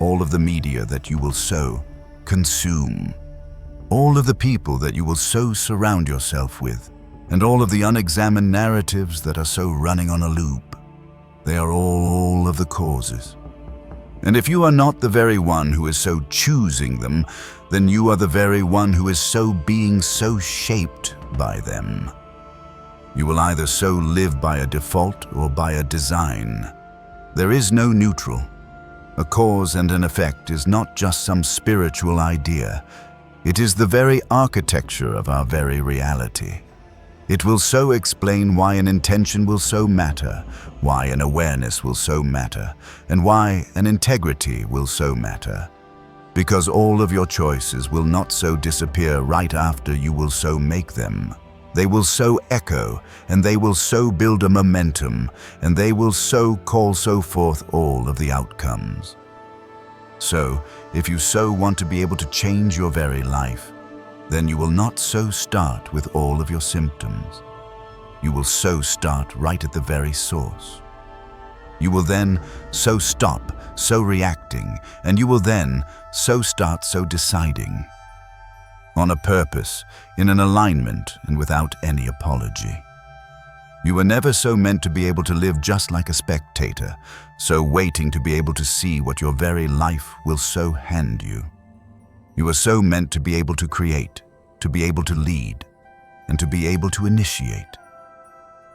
[SPEAKER 1] All of the media that you will so consume. All of the people that you will so surround yourself with. And all of the unexamined narratives that are so running on a loop. They are all of the causes. And if you are not the very one who is so choosing them, then you are the very one who is so being so shaped by them. You will either so live by a default or by a design. There is no neutral. A cause and an effect is not just some spiritual idea. It is the very architecture of our very reality. It will so explain why an intention will so matter, why an awareness will so matter, and why an integrity will so matter. Because all of your choices will not so disappear right after you will so make them. They will so echo, and they will so build a momentum, and they will so call so forth all of the outcomes. So, if you so want to be able to change your very life, then you will not so start with all of your symptoms. You will so start right at the very source. You will then so stop, so reacting, and you will then so start so deciding. On a purpose, in an alignment, and without any apology. You were never so meant to be able to live just like a spectator, so waiting to be able to see what your very life will so hand you. You were so meant to be able to create, to be able to lead, and to be able to initiate.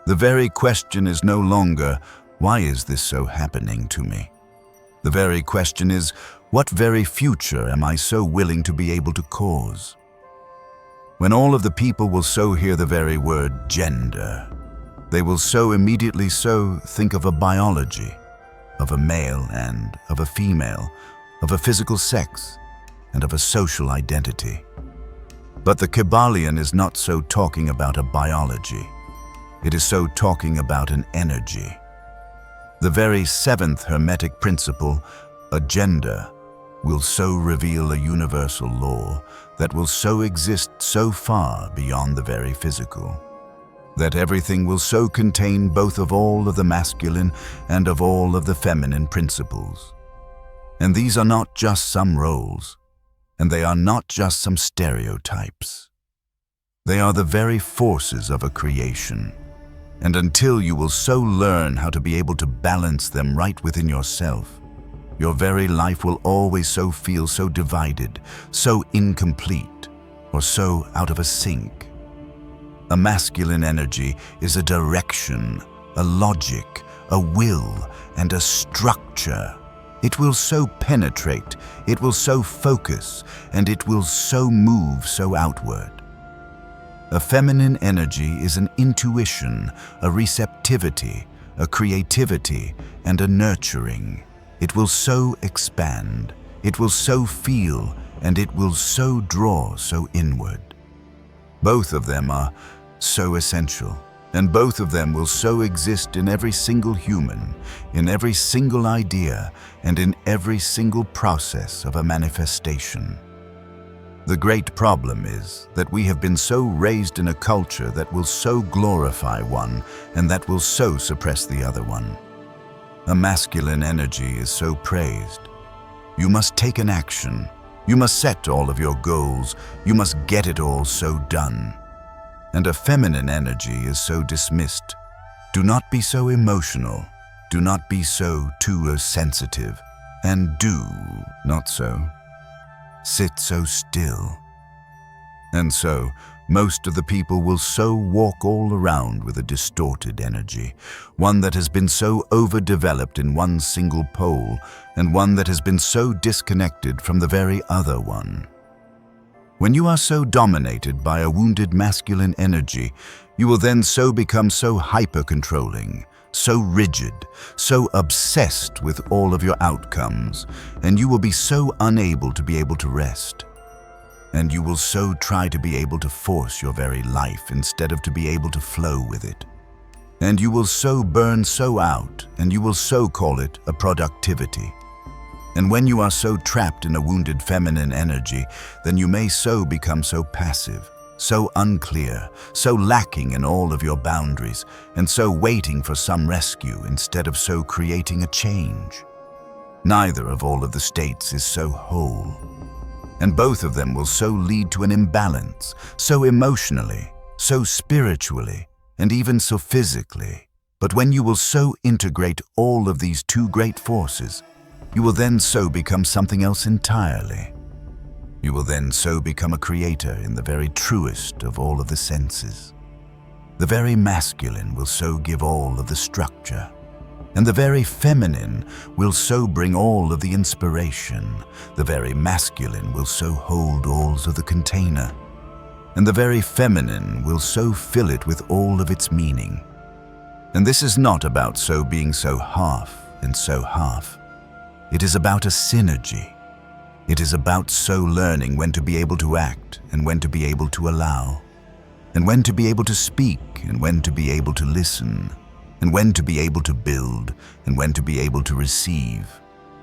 [SPEAKER 1] The very question is no longer, why is this so happening to me? The very question is, what very future am I so willing to be able to cause? When all of the people will so hear the very word gender, they will so immediately so think of a biology, of a male and of a female, of a physical sex, and of a social identity. But the Kybalion is not so talking about a biology. It is so talking about an energy. The very seventh Hermetic principle, a gender, will so reveal a universal law that will so exist so far beyond the very physical, that everything will so contain both of all of the masculine and of all of the feminine principles. And these are not just some roles, and they are not just some stereotypes. They are the very forces of a creation. And until you will so learn how to be able to balance them right within yourself, your very life will always so feel so divided, so incomplete, or so out of a sync. A masculine energy is a direction, a logic, a will, and a structure. It will so penetrate, it will so focus, and it will so move so outward. A feminine energy is an intuition, a receptivity, a creativity, and a nurturing. It will so expand, it will so feel, and it will so draw so inward. Both of them are so essential, and both of them will so exist in every single human, in every single idea, and in every single process of a manifestation. The great problem is that we have been so raised in a culture that will so glorify one and that will so suppress the other one. A masculine energy is so praised. You must take an action. You must set all of your goals. You must get it all so done. And a feminine energy is so dismissed. Do not be so emotional. Do not be so too sensitive. And do not so. Sit so still. And so, most of the people will so walk all around with a distorted energy, one that has been so overdeveloped in one single pole, and one that has been so disconnected from the very other one. When you are so dominated by a wounded masculine energy, you will then so become so hyper-controlling, so rigid, so obsessed with all of your outcomes, and you will be so unable to be able to rest. And you will so try to be able to force your very life instead of to be able to flow with it. And you will so burn so out, and you will so call it a productivity. And when you are so trapped in a wounded feminine energy, then you may so become so passive, so unclear, so lacking in all of your boundaries, and so waiting for some rescue instead of so creating a change. Neither of all of the states is so whole. And both of them will so lead to an imbalance, so emotionally, so spiritually, and even so physically. But when you will so integrate all of these two great forces, you will then so become something else entirely. You will then so become a creator in the very truest of all of the senses. The very masculine will so give all of the structure, and the very feminine will so bring all of the inspiration. The very masculine will so hold all of the container, and the very feminine will so fill it with all of its meaning. And this is not about so being so half and so half. It is about a synergy. It is about so learning when to be able to act and when to be able to allow, and when to be able to speak and when to be able to listen, and when to be able to build and when to be able to receive,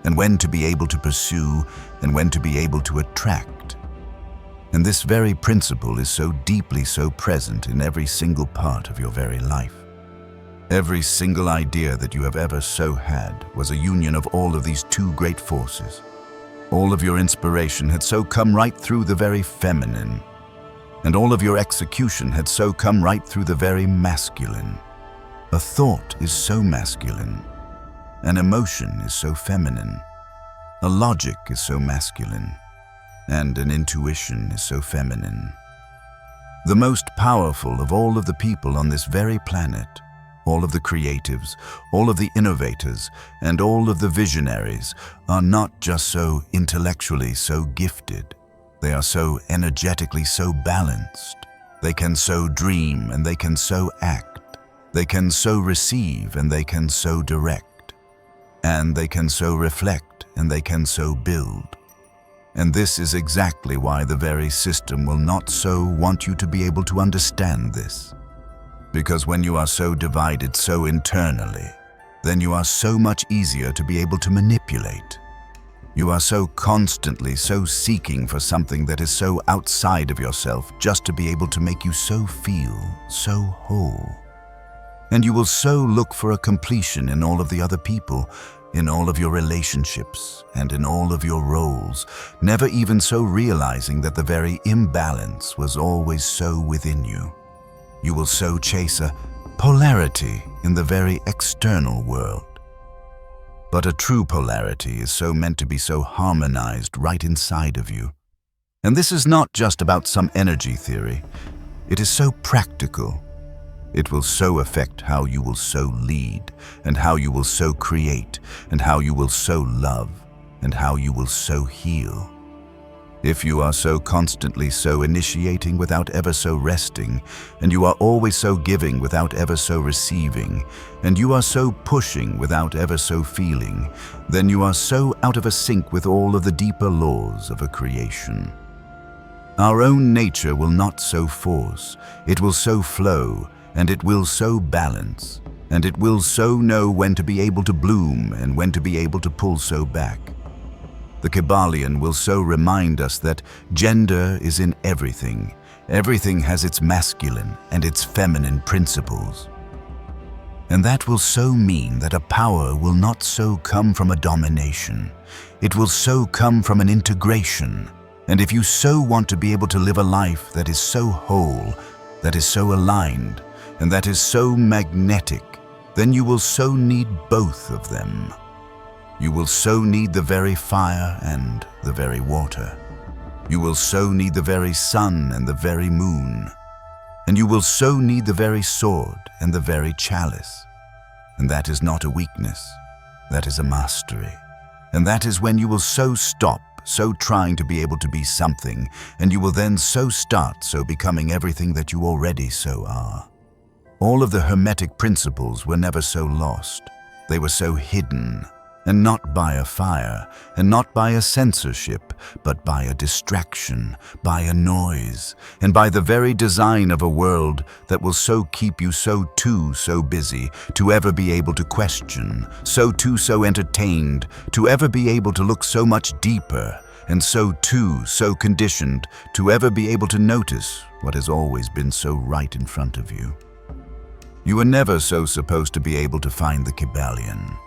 [SPEAKER 1] and when to be able to pursue and when to be able to attract. And this very principle is so deeply so present in every single part of your very life. Every single idea that you have ever so had was a union of all of these two great forces. All of your inspiration had so come right through the very feminine, and all of your execution had so come right through the very masculine. A thought is so masculine. An emotion is so feminine. A logic is so masculine. And an intuition is so feminine. The most powerful of all of the people on this very planet, all of the creatives, all of the innovators, and all of the visionaries are not just so intellectually so gifted. They are so energetically so balanced. They can so dream and they can so act. They can so receive and they can so direct. And they can so reflect and they can so build. And this is exactly why the very system will not so want you to be able to understand this. Because when you are so divided so internally, then you are so much easier to be able to manipulate. You are so constantly so seeking for something that is so outside of yourself just to be able to make you so feel so whole. And you will so look for a completion in all of the other people, in all of your relationships, and in all of your roles, never even so realizing that the very imbalance was always so within you. You will so chase a polarity in the very external world. But a true polarity is so meant to be so harmonized right inside of you. And this is not just about some energy theory. It is so practical. It will so affect how you will so lead, and how you will so create, and how you will so love, and how you will so heal. If you are so constantly so initiating without ever so resting, and you are always so giving without ever so receiving, and you are so pushing without ever so feeling, then you are so out of a sync with all of the deeper laws of a creation. Our own nature will not so force, it will so flow, and it will so balance, and it will so know when to be able to bloom and when to be able to pull so back. The Kybalion will so remind us that gender is in everything. Everything has its masculine and its feminine principles. And that will so mean that a power will not so come from a domination. It will so come from an integration. And if you so want to be able to live a life that is so whole, that is so aligned, and that is so magnetic, then you will so need both of them. You will so need the very fire and the very water. You will so need the very sun and the very moon. And you will so need the very sword and the very chalice. And that is not a weakness, that is a mastery. And that is when you will so stop, so trying to be able to be something, and you will then so start so becoming everything that you already so are. All of the Hermetic principles were never so lost. They were so hidden. And not by a fire, and not by a censorship, but by a distraction, by a noise, and by the very design of a world that will so keep you so busy to ever be able to question, so entertained, to ever be able to look so much deeper, and so conditioned to ever be able to notice what has always been so right in front of you. You were never so supposed to be able to find the Kybalion.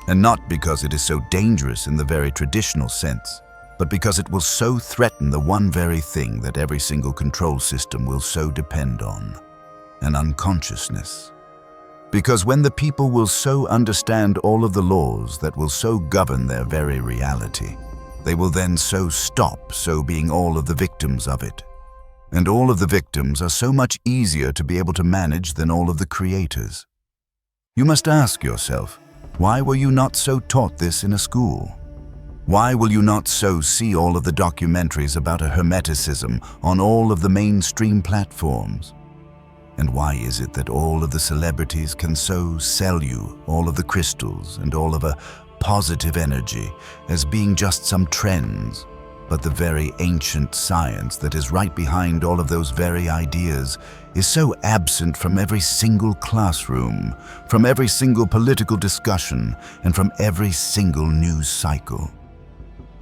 [SPEAKER 1] And not because it is so dangerous in the very traditional sense, but because it will so threaten the one very thing that every single control system will so depend on, an unconsciousness. Because when the people will so understand all of the laws that will so govern their very reality, they will then so stop so being all of the victims of it. And all of the victims are so much easier to be able to manage than all of the creators. You must ask yourself, why were you not so taught this in a school? Why will you not so see all of the documentaries about a Hermeticism on all of the mainstream platforms? And why is it that all of the celebrities can so sell you all of the crystals and all of a positive energy as being just some trends, but the very ancient science that is right behind all of those very ideas is so absent from every single classroom, from every single political discussion, and from every single news cycle?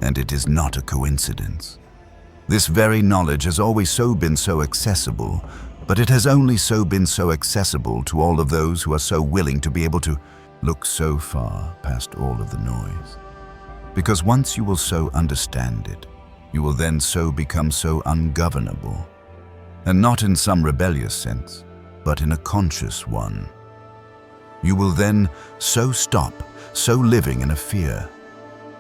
[SPEAKER 1] And it is not a coincidence. This very knowledge has always been so accessible, but it has only been so accessible to all of those who are so willing to be able to look so far past all of the noise. Because once you will so understand it, you will then so become so ungovernable. And not in some rebellious sense, but in a conscious one. You will then so stop, so living in a fear.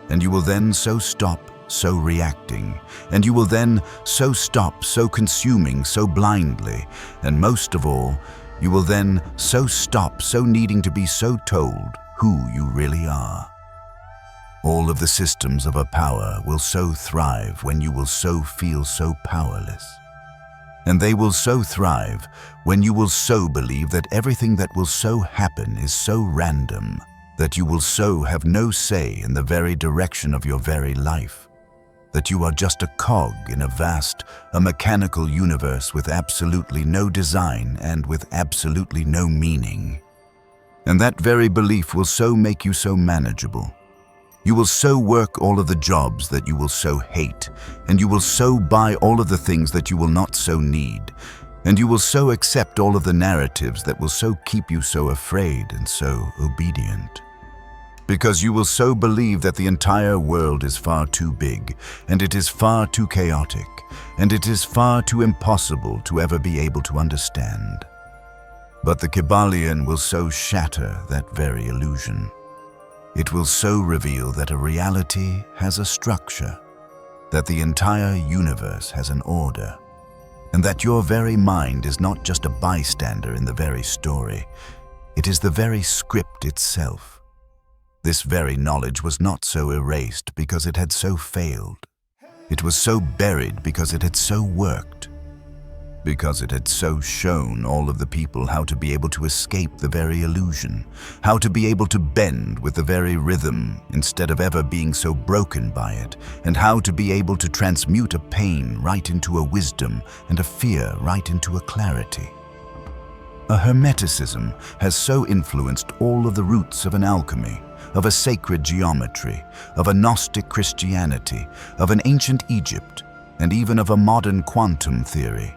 [SPEAKER 1] And you will then so stop, so reacting, and you will then so stop, so consuming, so blindly, and most of all, you will then so stop, so needing to be so told who you really are. All of the systems of a power will so thrive when you will so feel so powerless. And they will so thrive when you will so believe that everything that will so happen is so random that you will so have no say in the very direction of your very life. That you are just a cog in a mechanical universe with absolutely no design and with absolutely no meaning. And that very belief will so make you so manageable. You will so work all of the jobs that you will so hate, and you will so buy all of the things that you will not so need, and you will so accept all of the narratives that will so keep you so afraid and so obedient. Because you will so believe that the entire world is far too big, and it is far too chaotic, and it is far too impossible to ever be able to understand. But the Kybalion will so shatter that very illusion. It will so reveal that a reality has a structure, that the entire universe has an order, and that your very mind is not just a bystander in the very story, it is the very script itself. This very knowledge was not so erased because it had so failed. It was so buried because it had so worked. Because it had so shown all of the people how to be able to escape the very illusion, how to be able to bend with the very rhythm instead of ever being so broken by it, and how to be able to transmute a pain right into a wisdom and a fear right into a clarity. A Hermeticism has so influenced all of the roots of an alchemy, of a sacred geometry, of a Gnostic Christianity, of an ancient Egypt, and even of a modern quantum theory.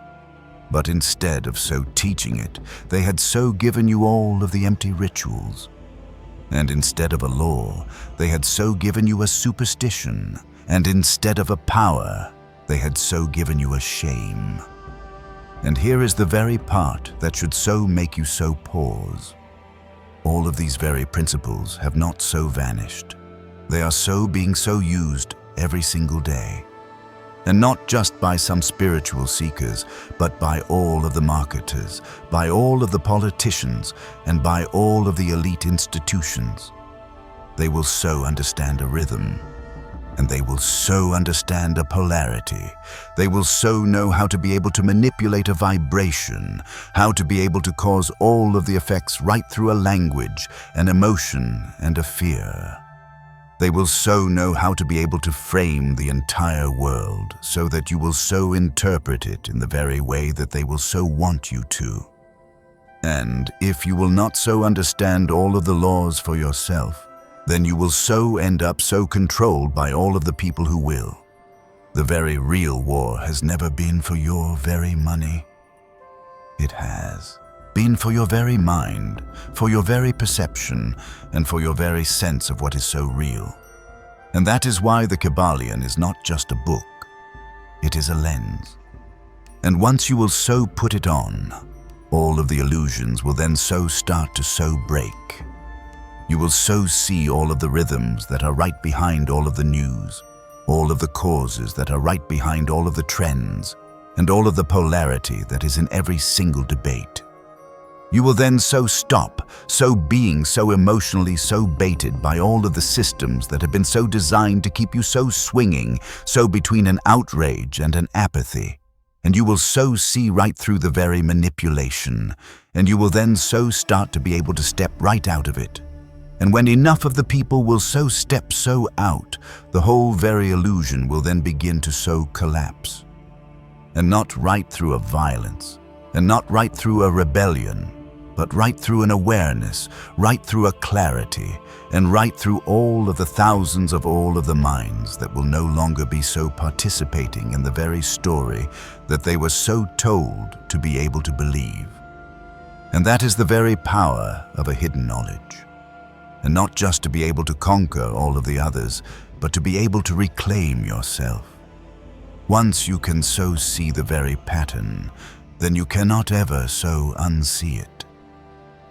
[SPEAKER 1] But instead of so teaching it, they had so given you all of the empty rituals. And instead of a law, they had so given you a superstition. And instead of a power, they had so given you a shame. And here is the very part that should so make you so pause. All of these very principles have not so vanished. They are so being so used every single day. And not just by some spiritual seekers, but by all of the marketers, by all of the politicians, and by all of the elite institutions. They will so understand a rhythm, and they will so understand a polarity. They will so know how to be able to manipulate a vibration, how to be able to cause all of the effects right through a language, an emotion, and a fear. They will so know how to be able to frame the entire world so that you will so interpret it in the very way that they will so want you to. And if you will not so understand all of the laws for yourself, then you will so end up so controlled by all of the people who will. The very real war has never been for your very money. It has been for your very mind, for your very perception, and for your very sense of what is so real. And that is why the Kybalion is not just a book, it is a lens. And once you will so put it on, all of the illusions will then so start to so break. You will so see all of the rhythms that are right behind all of the news, all of the causes that are right behind all of the trends, and all of the polarity that is in every single debate. You will then so stop, so being so emotionally so baited by all of the systems that have been so designed to keep you so swinging, so between an outrage and an apathy. And you will so see right through the very manipulation, and you will then so start to be able to step right out of it. And when enough of the people will so step so out, the whole very illusion will then begin to so collapse. And not right through a violence, and not right through a rebellion, but right through an awareness, right through a clarity, and right through all of the thousands of all of the minds that will no longer be so participating in the very story that they were so told to be able to believe. And that is the very power of a hidden knowledge. And not just to be able to conquer all of the others, but to be able to reclaim yourself. Once you can so see the very pattern, then you cannot ever so unsee it.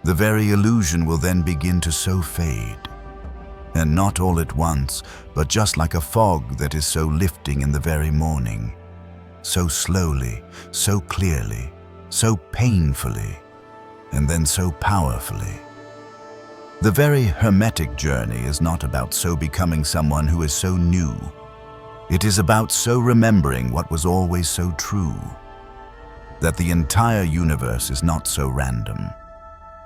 [SPEAKER 1] The very illusion will then begin to so fade. And not all at once, but just like a fog that is so lifting in the very morning. So slowly, so clearly, so painfully, and then so powerfully. The very Hermetic journey is not about so becoming someone who is so new. It is about so remembering what was always so true. That the entire universe is not so random.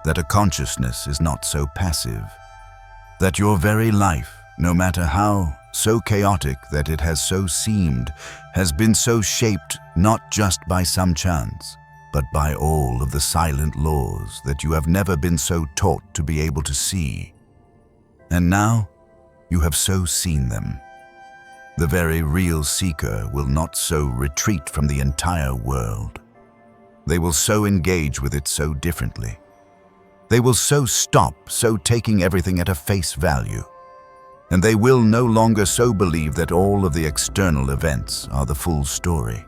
[SPEAKER 1] That a consciousness is not so passive. That your very life, no matter how so chaotic that it has so seemed, has been so shaped not just by some chance, but by all of the silent laws that you have never been so taught to be able to see. And now, you have so seen them. The very real seeker will not so retreat from the entire world. They will so engage with it so differently. They will so stop, so taking everything at a face value. And they will no longer so believe that all of the external events are the full story.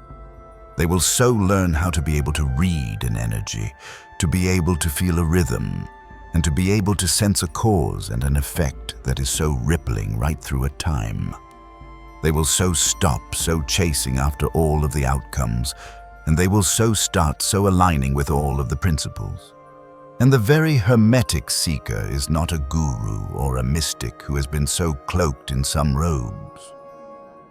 [SPEAKER 1] They will so learn how to be able to read an energy, to be able to feel a rhythm, and to be able to sense a cause and an effect that is so rippling right through a time. They will so stop, so chasing after all of the outcomes, and they will so start so aligning with all of the principles. And the very Hermetic seeker is not a guru or a mystic who has been so cloaked in some robes.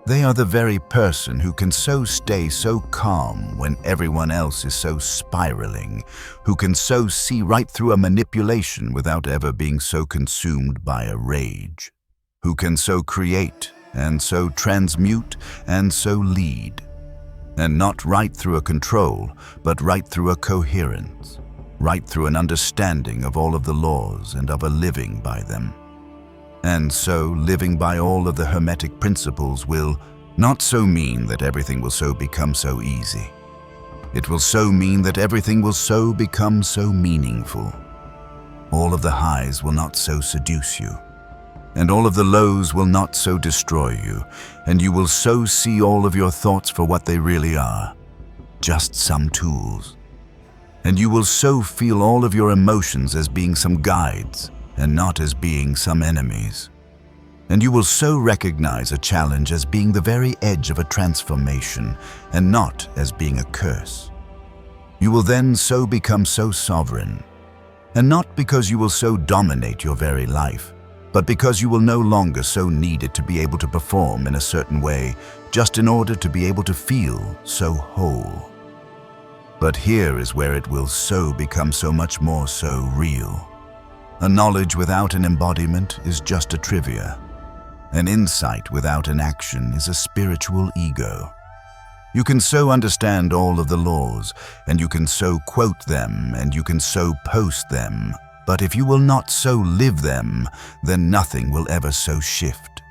[SPEAKER 1] They are the very person who can so stay so calm when everyone else is so spiraling, who can so see right through a manipulation without ever being so consumed by a rage, who can so create and so transmute and so lead, and not right through a control, but right through a coherence. Right through an understanding of all of the laws and of a living by them. And so living by all of the Hermetic principles will not so mean that everything will so become so easy. It will so mean that everything will so become so meaningful. All of the highs will not so seduce you, and all of the lows will not so destroy you, and you will so see all of your thoughts for what they really are, just some tools. And you will so feel all of your emotions as being some guides and not as being some enemies. And you will so recognize a challenge as being the very edge of a transformation and not as being a curse. You will then so become so sovereign, and not because you will so dominate your very life, but because you will no longer so need it to be able to perform in a certain way just in order to be able to feel so whole. But here is where it will so become so much more so real. A knowledge without an embodiment is just a trivia. An insight without an action is a spiritual ego. You can so understand all of the laws, and you can so quote them, and you can so post them, but if you will not so live them, then nothing will ever so shift.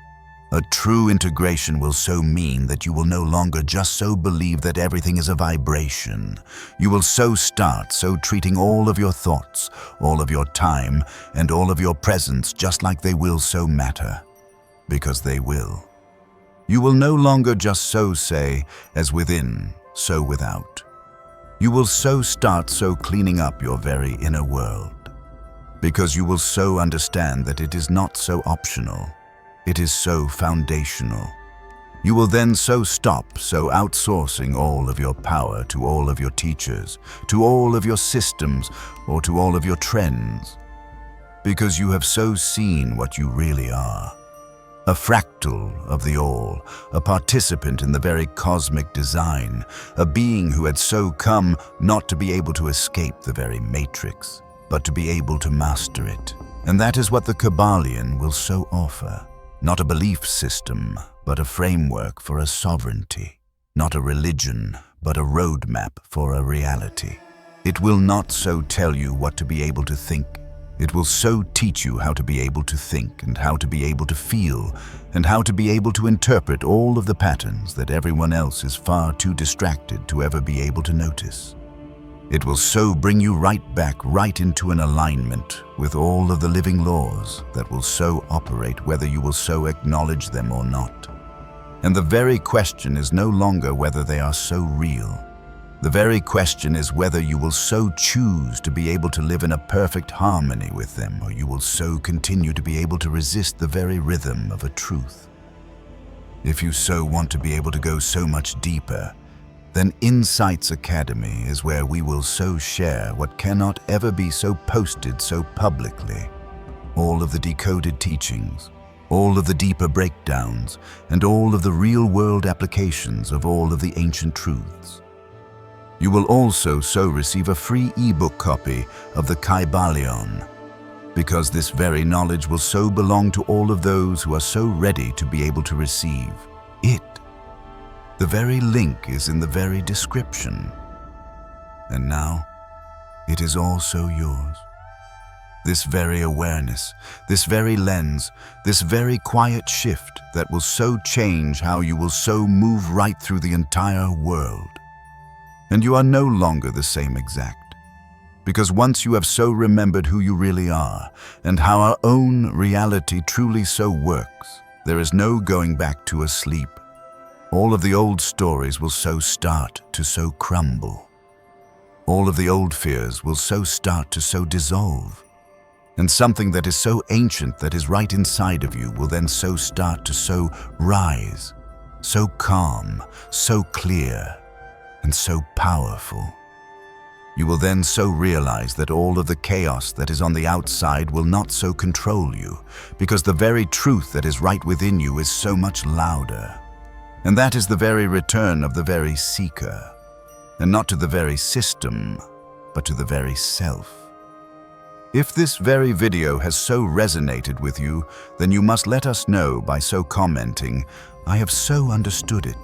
[SPEAKER 1] A true integration will so mean that you will no longer just so believe that everything is a vibration. You will so start so treating all of your thoughts, all of your time, and all of your presence just like they will so matter. Because they will. You will no longer just so say, as within, so without. You will so start so cleaning up your very inner world. Because you will so understand that it is not so optional. It is so foundational. You will then so outsourcing all of your power to all of your teachers, to all of your systems, or to all of your trends, because you have so seen what you really are. A fractal of the all, a participant in the very cosmic design, a being who had so come not to be able to escape the very matrix, but to be able to master it. And that is what the Kybalion will so offer. Not a belief system, but a framework for a sovereignty. Not a religion, but a roadmap for a reality. It will not so tell you what to be able to think. It will so teach you how to be able to think and how to be able to feel and how to be able to interpret all of the patterns that everyone else is far too distracted to ever be able to notice. It will so bring you right into an alignment with all of the living laws that will so operate whether you will so acknowledge them or not. And the very question is no longer whether they are so real. The very question is whether you will so choose to be able to live in a perfect harmony with them, or you will so continue to be able to resist the very rhythm of a truth. If you so want to be able to go so much deeper, then Insights Academy is where we will so share what cannot ever be so posted so publicly. All of the decoded teachings, all of the deeper breakdowns, and all of the real-world applications of all of the ancient truths. You will also so receive a free ebook copy of the Kybalion, because this very knowledge will so belong to all of those who are so ready to be able to receive it. The very link is in the very description. And now, it is also yours. This very awareness, this very lens, this very quiet shift that will so change how you will so move right through the entire world. And you are no longer the same exact. Because once you have so remembered who you really are and how our own reality truly so works, there is no going back to a sleep. All of the old stories will so start to so crumble. All of the old fears will so start to so dissolve. And something that is so ancient that is right inside of you will then so start to so rise, so calm, so clear, and so powerful. You will then so realize that all of the chaos that is on the outside will not so control you, because the very truth that is right within you is so much louder. And that is the very return of the very seeker, and not to the very system, but to the very self. If this very video has so resonated with you, then you must let us know by so commenting, "I have so understood it,"